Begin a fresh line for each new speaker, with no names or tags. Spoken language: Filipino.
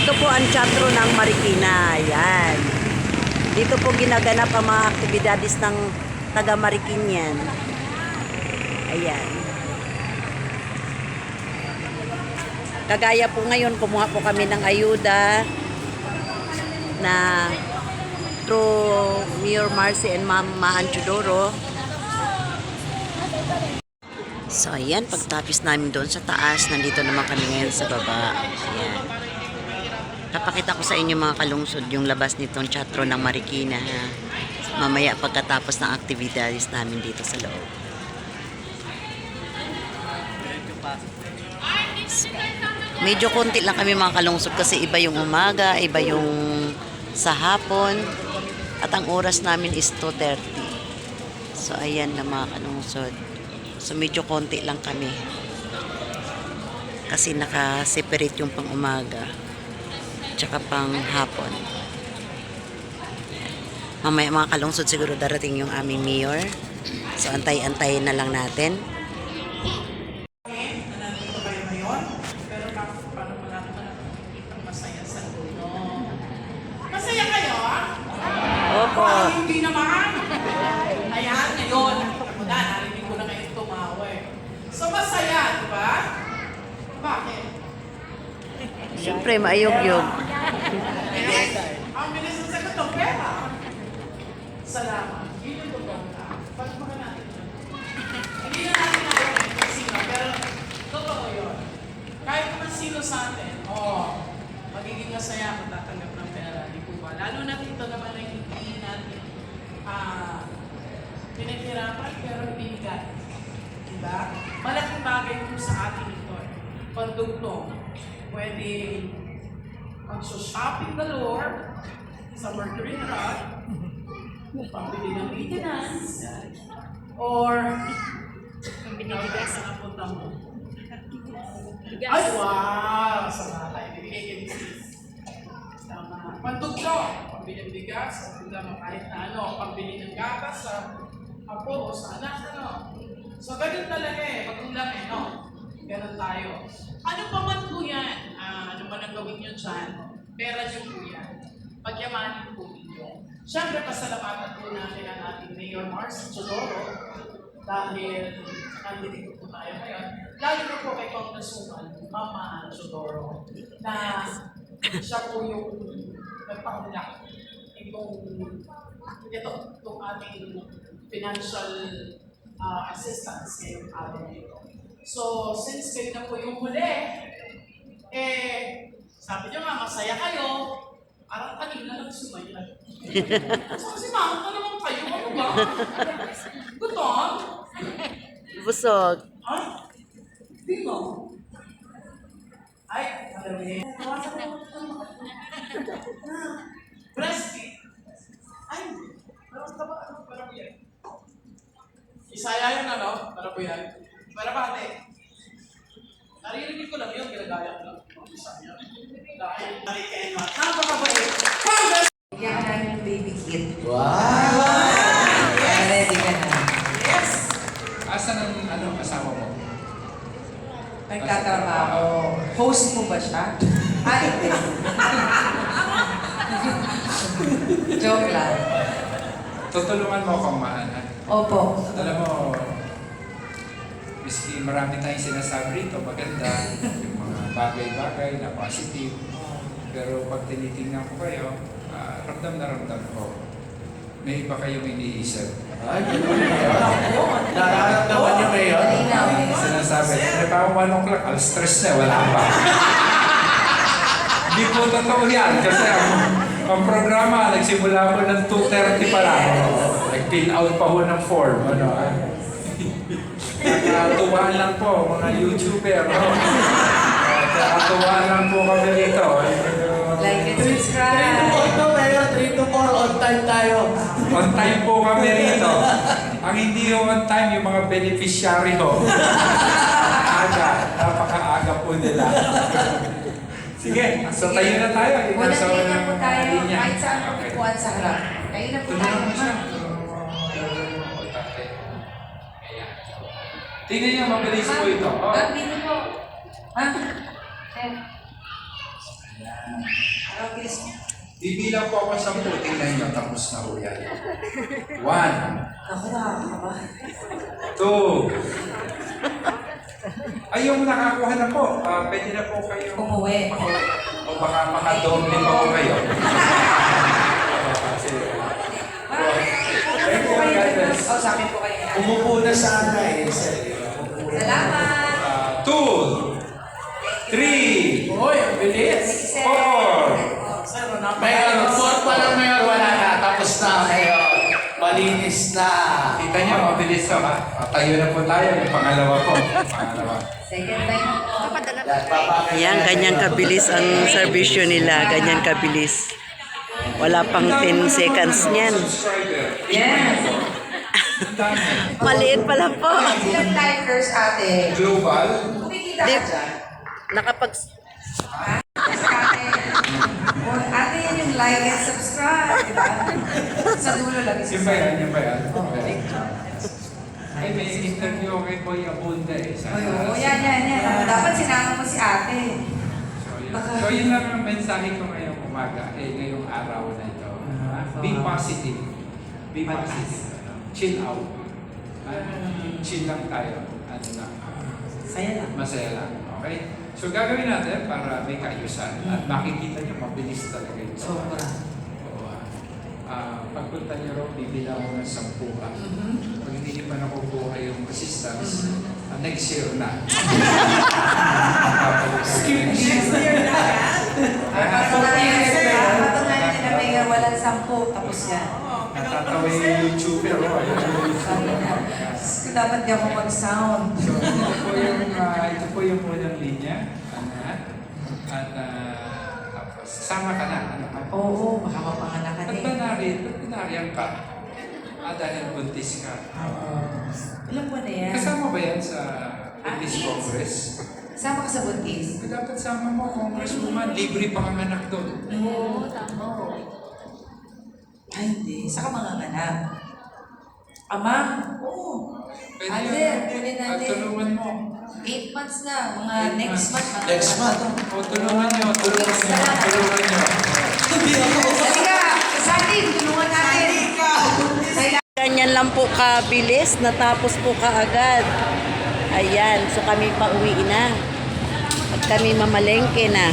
Ito po ang teatro ng Marikina. Ayan. Dito po ginaganap ang mga aktibidades ng taga Marikinian. Ayan. Kagaya po ngayon, kumuha po kami ng ayuda na through Mayor Marcy and Mama Anchudoro. So, ayan, pagtapos namin doon sa taas, nandito naman kami ngayon sa baba. Ayan. Papakita ko sa inyo mga kalungsod yung labas nitong teatro ng Marikina. Mamaya pagkatapos ng activities namin dito sa loob. Medyo konti lang kami mga kalungsod kasi iba yung umaga, iba yung sa hapon. At ang oras namin is 2:30. So, ayan na mga kalungsod. So, medyo konti lang kami. Kasi naka-separate yung pang umaga. Tsaka pang hapon. Mamaya mga kalungsod siguro darating yung aming mayor. So, antay-antayin na lang natin.
Masaya kayo?
Opo.
Hindi naman. Ayan, ngayon. Narinig ko na kayo tumawa eh. So, masaya, di ba? Bakit?
Siyempre, maayog-yog.
Hindi. Ang bilis ng sagot ng pera. Salamat. Yun yung tuganda. Pagpaka natin yun. Hindi na natin natin kung sino, pero totoo yun. Kahit naman sino sa atin, magiging masaya kung tatanggap ng pera. Di po ba? Lalo na ito naman ay hindi natin pinaghirapan pero ibinigay. Diba? Malaking bagay po sa atin ito. Pandugtong. Pwede mag-shopping galore sa Mercury Rod, pambili ng maintenance, or pambili ng gas na napunta mo. Ay, wow! Sa malay. Bibigay kayo business. Tama. Pandugtong. Pambili ng bigas, pambili kahit na ano, pambili ng gatas sa apo o sa anak, ano. So, ganun talaga eh. Magulang eh, no? Ganun tayo. Ano pa man po yan? Ano man ang gawin nyo dyan? Pera nyo po yan. Pagyamanin po ninyo. Siyempre, pasalamatan po natin ang ating Mayor Marcy Chodoro dahil nandito po tayo ngayon. Lalo na po kay Congresswoman Mama Chodoro na siya po yung nagpahulak itong ating financial assistance ngayong araw nito. So, since kayo na po yung huli, sabi nyo nga, masaya kayo, parang kanina lang sumaya. So, kasi mama ka naman kayo, ano ba? Gutom?
Busog.
Ha? Di mo? Ay, marami. Breastfeed? Ay, parang po yan. Isaya yan, ano? Para po yan. Para ba, ate? Naririnig ko lang yun, ginagaya ko lang. Isaya. Dahil narikain mo. Napakabait. Congress!
Bigyan ka namin ng baby kit.
Wow!
Ready ka na.
Yes!
Asan ang kasama mo?
Nagtatrabaho. Host mo ba siya? Ay, hindi. Joke lang.
Tutulungan mo akong maanan.
Opo.
Alam mo, miski marami tayong sinasabi rito, maganda, yung mga bagay-bagay na positive. Pero pag tinitingnan ko kayo, ramdam na ramdam ko. May iba kayong iniisip.
Ay, nararamdaman niyo ngayon?
Sinasabi, pa ako 1 o'clock, stress na, wala pa. Hindi po totoo yan, kasi ang programa, nagsimula ko ng 2:30 pa lang. Nag-fill out pa ho ng form. Nakatuwaan lang po, mga YouTuber. Nakatuwaan lang po kami dito.
Like and subscribe.
3 to 4, on time tayo.
On time po kami rito. Ang hindi ho on time, yung mga beneficiary ho. Aga, napaka-aga po nila. Sige, so tayo na tayo.
Walang tingnan po tayo.
Linya.
Kahit saan po kukuhan sa harap. Tayo na po tayo.
Tulungan mo siya. Tingnan niya, mabilis po ito. Oh.
Gagawin po. Ha?
Bibilang po ako sa puting tingnan nyo, tapos na po yan. 1,
Ako nakakaba.
2. Ay, yung nakakuha na po, pwede na po kayo.
Umuwi.
O baka makadoble pa po kayo. Thank you, God bless.
Oh, sa akin po kayo.
Umupo na sana eh.
Salamat.
2, 3,
Uy, ang bilis.
4.
Mayor, 4 pa lang mayor, wala na. Tapos na mayor. Malinis na.
Kita niyo, mabilis to ha. Tayo na po tayo. Yung pangalawa po. Pangalawa.
Second time po.
Yan, papakita
Ayan,
natin.
ganyan kabilis ang serbisyo nila. Ganyan kabilis. Wala pang 10 seconds niyan.
Subscriber.
Yes.
Ang dami.
Maliit pa lang po.
Ilang timers ate?
Global.
Kumikita ka dyan?
Nakapag...
Ate, yan yung like and subscribe, di ba? Sa dulo lang.
Yung ba yan? Yung ba yan? Ay, may interview kay Boy Abunda eh.
Ay, oo, yan. Dapat sinama mo si ate.
So yun lang ang mensahe ko ngayong umaga, ngayong araw na ito. Be positive. Be positive. Chill out. Chill lang tayo. Ano lang.
Saya lang.
Masaya lang. Okay? So gagawin natin para may kaayusan. At makikita nyo, mabilis talaga ito.
Sobra.
Oo. Pagpunta nyo rin, bibilang ko ng 10 ka. Pag hindi nyo pa nakukuha yung resistance, next year na. Skip next year na.
Patunayan nila Mayor, walang 10, tapos yan.
Natatawa yung YouTuber.
Sabi na, dapat di ako mag-sound.
So, ito po yung unang linya. At tapos, sama ka na. Ano ka?
Oo, baka mapanganak ka
Ba't
din.
ba nariyan ka? Dahil buntis ka.
Ilang buwan na yan?
Kasama ba yan sa English Congress?
Sama ka sa buntis?
Dapat sama mo, Congresswoman. Libre panganganak doon.
Oo, tama. Ay, hindi. Saka mga anak. Ama? Oo.
Pwede
Ate,
yan.
kunin natin.
Tulungan mo.
8 months na. Mga
8
next
months.
month. mga
Next month.
O, tulungan nyo. Tulungan nyo.
Halika! Sandy, tulungan natin.
Ganyan lang po kabilis. Natapos po kaagad. Ayan. So kami pa uwi na. At kami mamalengke na.